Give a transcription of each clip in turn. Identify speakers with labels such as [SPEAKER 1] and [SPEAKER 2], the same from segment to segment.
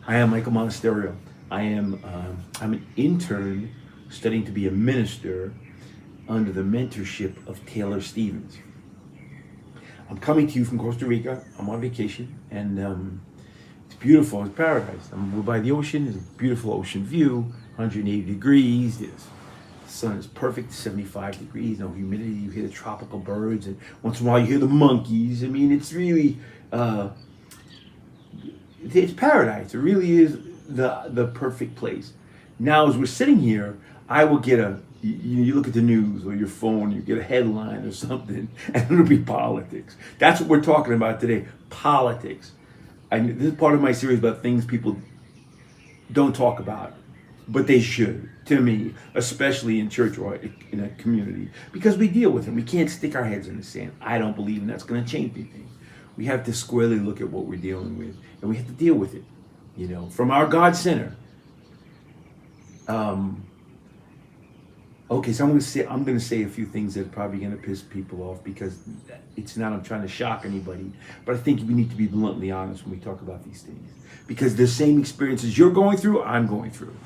[SPEAKER 1] I am Michael Monasterio. I'm an intern studying to be a minister under the mentorship of Taylor Stevens. I'm coming to you from Costa Rica. I'm on vacation, and it's beautiful. It's paradise. We're by the ocean. There's a beautiful ocean view, 180 degrees. The sun is perfect, 75 degrees, no humidity. You hear the tropical birds, and once in a while you hear the monkeys. I mean, it's really, it's paradise. It really is the perfect place. Now, as we're sitting here, I will get you look at the news or your phone, you get a headline or something, and it'll be politics. That's what we're talking about today, politics. This is part of my series about things people don't talk about, but they should, to me, especially in church or in a community, because we deal with them. We can't stick our heads in the sand. I don't believe that's going to change anything. We have to squarely look at what we're dealing with, and we have to deal with it, from our God center. Okay, so I'm going to say a few things that are probably going to piss people off, because it's not I'm trying to shock anybody, but I think we need to be bluntly honest when we talk about these things, because the same experiences you're going through, I'm going through.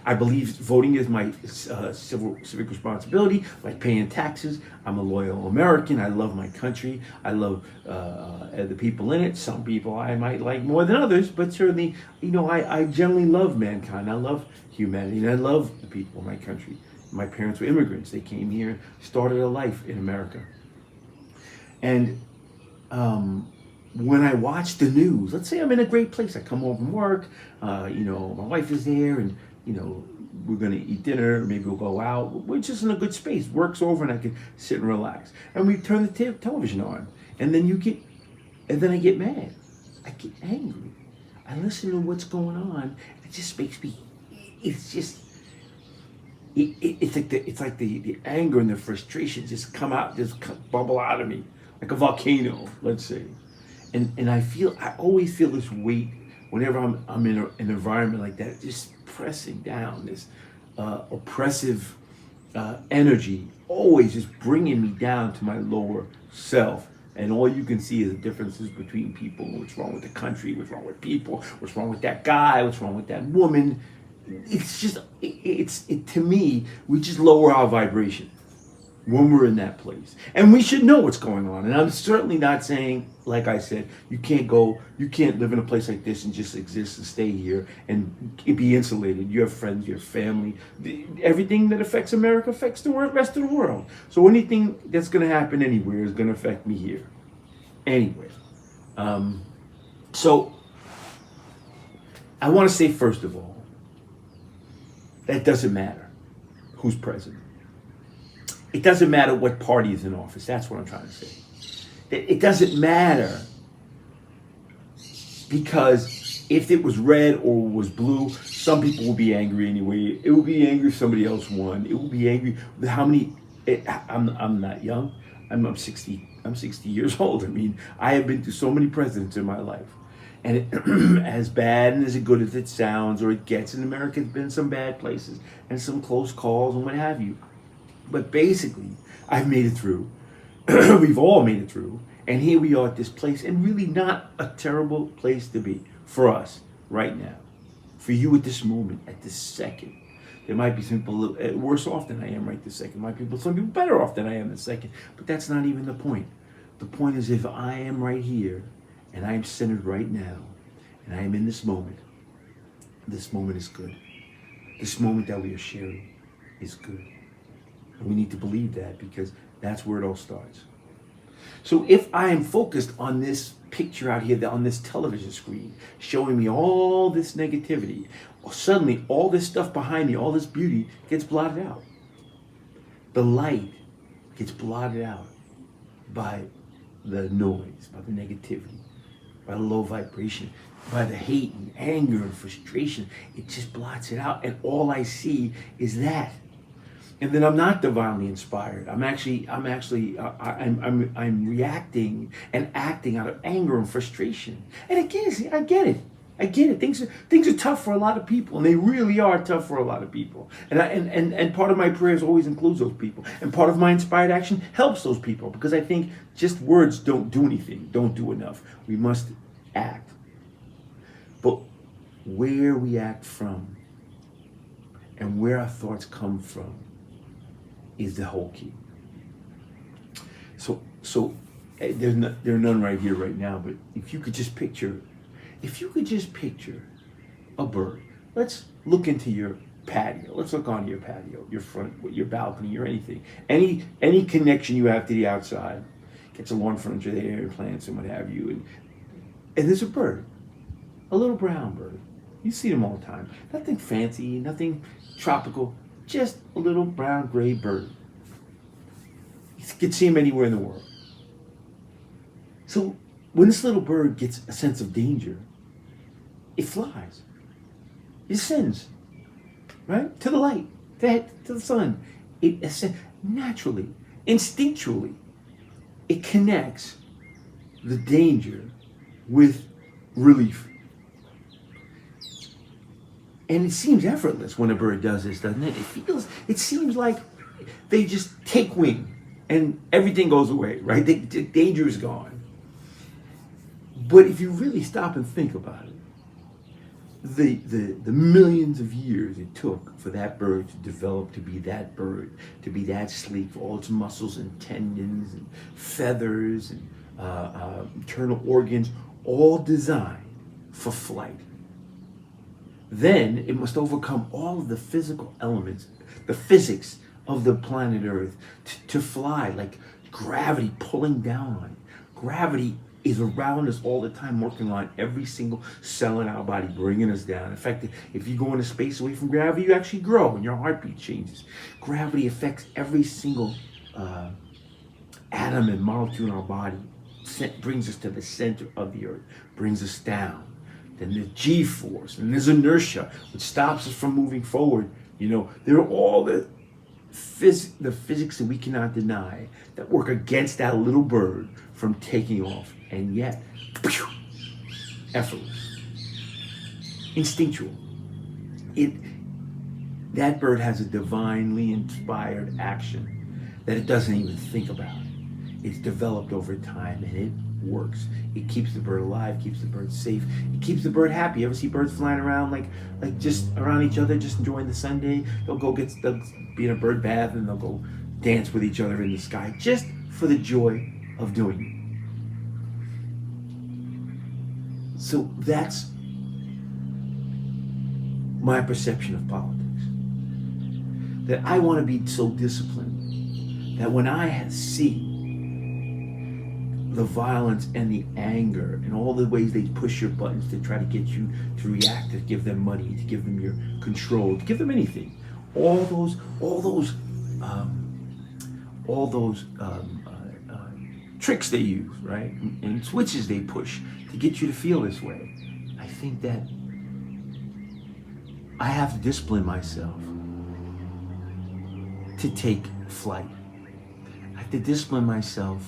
[SPEAKER 1] I believe voting is my civic responsibility, like paying taxes. I'm a loyal American. I love my country. I love the people in it. Some people I might like more than others, but certainly, I generally love mankind. I love humanity, and I love the people of my country. My parents were immigrants. They came here, started a life in America. And when I watch the news, let's say I'm in a great place. I come home from work, my wife is there, and, we're going to eat dinner. Maybe we'll go out. We're just in a good space. Work's over, and I can sit and relax. And we turn the television on. And then I get mad. I get angry. I listen to what's going on. It just makes me, it's just, it's like the anger and the frustration just bubble out of me like a volcano, let's say. And I always feel this weight whenever I'm in an environment like that, just pressing down, this oppressive energy, always just bringing me down to my lower self. And all you can see is the differences between people. What's wrong with the country? What's wrong with people? What's wrong with that guy? What's wrong with that woman? It's just, to me, we just lower our vibration when we're in that place. And we should know what's going on. And I'm certainly not saying, like I said, you can't live in a place like this and just exist and stay here and be insulated. You have friends, you have family. Everything that affects America affects the rest of the world. So anything that's going to happen anywhere is going to affect me here. Anyway. So I want to say, first of all, that doesn't matter who's president. It doesn't matter what party is in office. That's what I'm trying to say. It doesn't matter, because if it was red or was blue, some people will be angry anyway. It will be angry if somebody else won. It will be angry with how many. I'm not young. I'm 60. I'm 60 years old. I mean, I have been through so many presidents in my life. And as bad and as good as it sounds or it gets, in America, it's been some bad places and some close calls and what have you. But basically, I've made it through. We've all made it through. And here we are at this place, and really not a terrible place to be for us right now. For you at this moment, at this second. There might be some people worse off than I am right this second. Some people better off than I am this second. But that's not even the point. The point is, if I am right here, and I am centered right now, and I am in this moment is good. This moment that we are sharing is good. And we need to believe that, because that's where it all starts. So if I am focused on this picture out here, on this television screen, showing me all this negativity, suddenly all this stuff behind me, all this beauty gets blotted out. The light gets blotted out by the noise, by the negativity, by the low vibration, by the hate and anger and frustration. It just blots it out, and all I see is that. And then I'm not divinely inspired. I'm reacting and acting out of anger and frustration. And again, I get it. Things are tough for a lot of people, and they really are tough for a lot of people. And part of my prayers always includes those people. And part of my inspired action helps those people, because I think just words don't do anything, don't do enough. We must act. But where we act from and where our thoughts come from is the whole key. So there are none right here, right now. But if you could just picture a bird. Let's look into your patio. Let's look onto your patio, your front, your balcony, or anything. Any connection you have to the outside. Get some lawn furniture there, plants and what have you. And there's a bird, a little brown bird. You see them all the time. Nothing fancy, nothing tropical, just a little brown gray bird. You can see him anywhere in the world. So when this little bird gets a sense of danger, it flies. It ascends, right? To the light, to the sun. It ascends naturally, instinctually. It connects the danger with relief. And it seems effortless when a bird does this, doesn't it? It seems like they just take wing and everything goes away, right? The danger is gone. But if you really stop and think about it, the millions of years it took for that bird to develop to be that bird, to be that sleek, for all its muscles and tendons and feathers and internal organs, all designed for flight. Then it must overcome all of the physical elements, the physics of the planet Earth to fly, like gravity pulling down on it. Gravity is around us all the time, working on every single cell in our body, bringing us down. In fact, if you go into space away from gravity, you actually grow and your heartbeat changes. Gravity affects every single atom and molecule in our body, brings us to the center of the Earth, brings us down. Then there's G-force, and there's inertia, which stops us from moving forward. There are all the physics that we cannot deny that work against that little bird from taking off. And yet, effortless, instinctual. That bird has a divinely inspired action that it doesn't even think about. It's developed over time, and it works. It keeps the bird alive, keeps the bird safe, it keeps the bird happy. You ever see birds flying around like just around each other, just enjoying the Sunday? They'll be in a bird bath and they'll go dance with each other in the sky just for the joy of doing it. So that's my perception of politics. That I want to be so disciplined that when I see the violence and the anger and all the ways they push your buttons to try to get you to react, to give them money, to give them your control, to give them anything, all those tricks they use, right, and switches they push to get you to feel this way. I think that I have to discipline myself to take flight. I have to discipline myself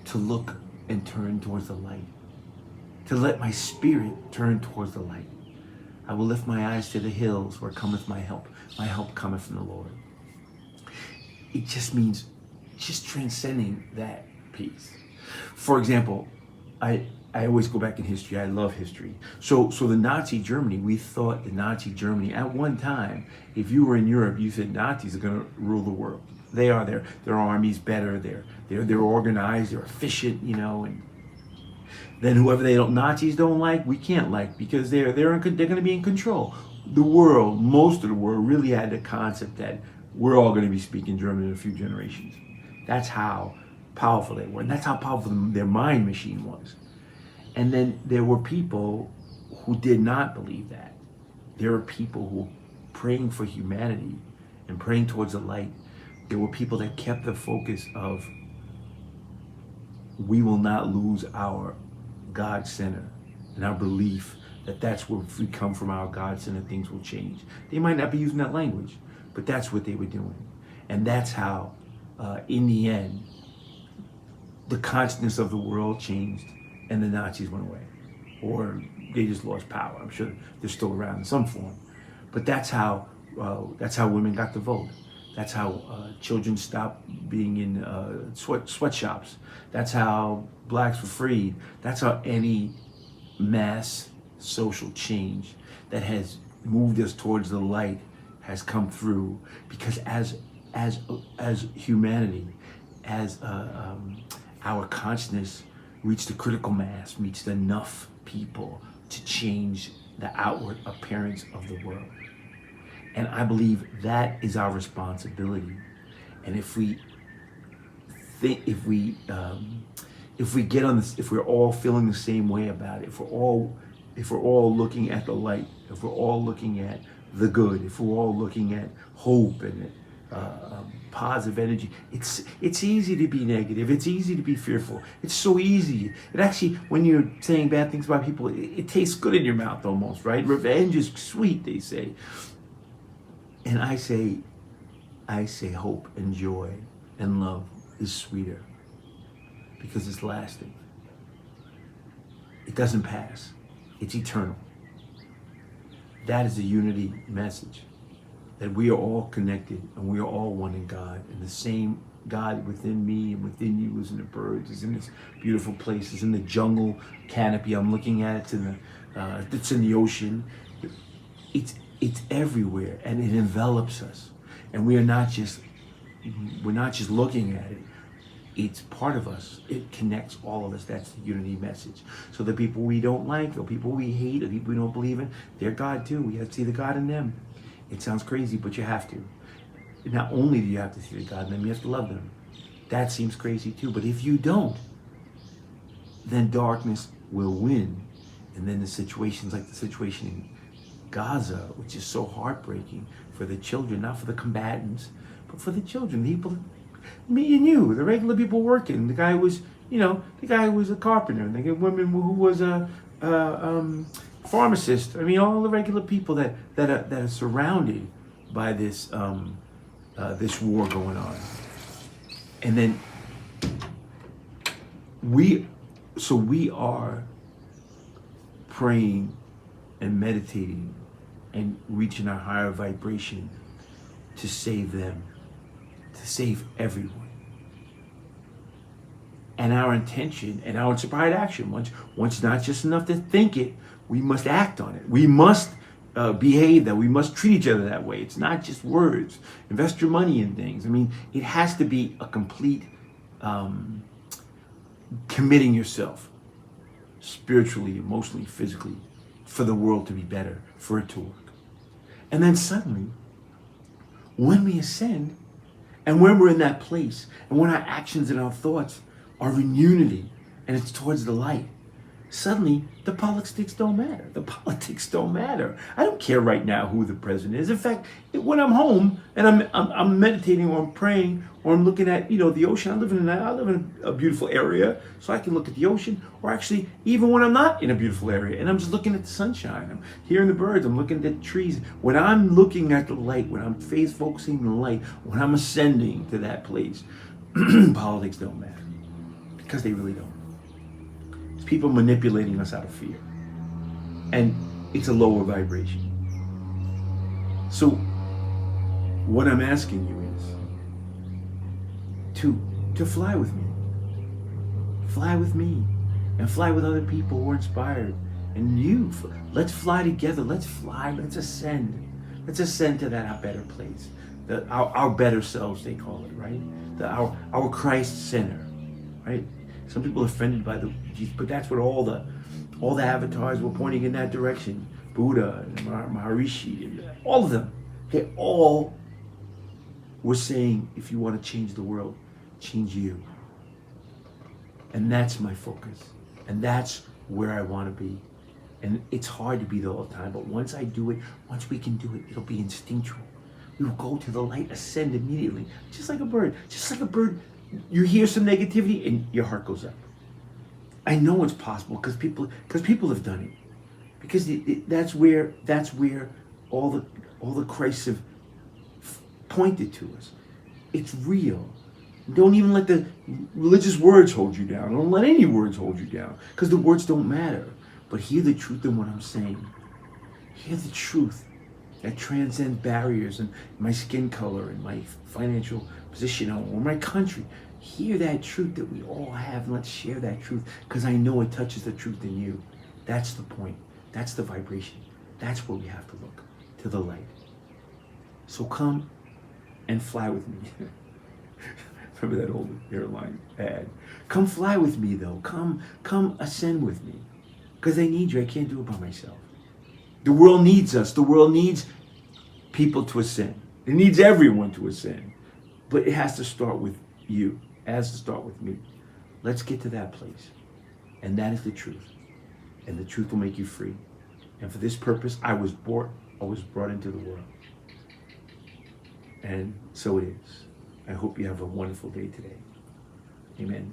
[SPEAKER 1] to look and turn towards the light, to let my spirit turn towards the light. I will lift my eyes to the hills where cometh my help. My help cometh from the Lord. It just means just transcending that piece. For example, I always go back in history. I love history. So the Nazi Germany, we thought the Nazi Germany at one time, if you were in Europe, you said Nazis are going to rule the world. They are. Their army's better. They're organized. They're efficient. And then whoever Nazis don't like, we can't like, because they're going to be in control. The world, most of the world, really had the concept that we're all going to be speaking German in a few generations. That's how powerful they were, and that's how powerful their mind machine was. And then there were people who did not believe that. There were people who were praying for humanity and praying towards the light. There were people that kept the focus of, we will not lose our God center and our belief that that's where, if we come from our God center, things will change. They might not be using that language, but that's what they were doing. And that's how, in the end, the consciousness of the world changed and the Nazis went away. Or they just lost power. I'm sure they're still around in some form. But that's how women got the vote. That's how children stopped being in sweatshops. That's how blacks were freed. That's how any mass social change that has moved us towards the light has come through, because as humanity, as our consciousness reached a critical mass, reached enough people to change the outward appearance of the world. And I believe that is our responsibility. And if we think, if we get on this, if we're all feeling the same way about it, if we're all looking at the light, if we're all looking at the good, if we're all looking at hope and positive energy, it's easy to be negative. It's easy to be fearful. It's so easy. It actually, when you're saying bad things about people, it tastes good in your mouth almost, right? Revenge is sweet, they say. And I say hope and joy and love is sweeter, because it's lasting. It doesn't pass. It's eternal. That is the unity message, that we are all connected and we are all one in God, and the same God within me and within you is in the birds, is in this beautiful place, is in the jungle canopy. I'm looking at it, it's in the ocean. It's everywhere, and it envelops us. And we're not just looking at it. It's part of us. It connects all of us. That's the unity message. So the people we don't like, or people we hate, or people we don't believe in, they're God too. We have to see the God in them. It sounds crazy, but you have to. Not only do you have to see the God in them, you have to love them. That seems crazy too. But if you don't, then darkness will win. And then the situations like the situation in Gaza, which is so heartbreaking for the children, not for the combatants, but for the children, people, me and you, the regular people working. The guy was, a carpenter, and the woman who was a pharmacist. I mean, all the regular people that are surrounded by this this war going on. And then we are praying and meditating and reaching our higher vibration to save them, to save everyone. And our intention and our inspired action, once not just enough to think it, we must act on it. We must behave that. We must treat each other that way. It's not just words. Invest your money in things. I mean, it has to be a complete committing yourself spiritually, emotionally, physically, for the world to be better, for it to work. And then suddenly, when we ascend, and when we're in that place, and when our actions and our thoughts are in unity, and it's towards the light, suddenly the politics don't matter. The politics don't matter. I don't care right now who the president is. In fact, when I'm home and I'm meditating, or I'm praying, or I'm looking at the ocean. I live in a beautiful area, so I can look at the ocean. Or actually, even when I'm not in a beautiful area and I'm just looking at the sunshine, I'm hearing the birds, I'm looking at the trees. When I'm looking at the light, when I'm focusing on the light, when I'm ascending to that place, politics don't matter, because they really don't. It's people manipulating us out of fear, and it's a lower vibration. So what I'm asking you is to fly with me. Fly with me, and fly with other people who are inspired. And let's fly together. Let's fly. Let's ascend. Let's ascend to that better place. Our better selves, they call it, right? Our Christ center, right? Some people are offended by but that's what all the avatars were pointing in that direction. Buddha and Maharishi, and all of them, they all were saying, if you want to change the world, change you. And that's my focus. And that's where I want to be. And it's hard to be there all the time, but once I do it, once we can do it, it'll be instinctual. We will go to the light, ascend immediately, just like a bird. Just like a bird, you hear some negativity and your heart goes up. I know it's possible because people have done it. Because that's where all the Christs have pointed to us. It's real. Don't even let the religious words hold you down. Don't let any words hold you down, because the words don't matter. But hear the truth in what I'm saying. Hear the truth that transcends barriers and my skin color and my financial position or my country. Hear that truth that we all have, and let's share that truth, because I know it touches the truth in you. That's the point. That's the vibration. That's where we have to look, to the light. So come and fly with me. Remember that old airline ad? Come fly with me, though. Come ascend with me. Because I need you. I can't do it by myself. The world needs us. The world needs people to ascend. It needs everyone to ascend. But it has to start with you. It has to start with me. Let's get to that place. And that is the truth. And the truth will make you free. And for this purpose, I was brought into the world. And so it is. I hope you have a wonderful day today. Amen.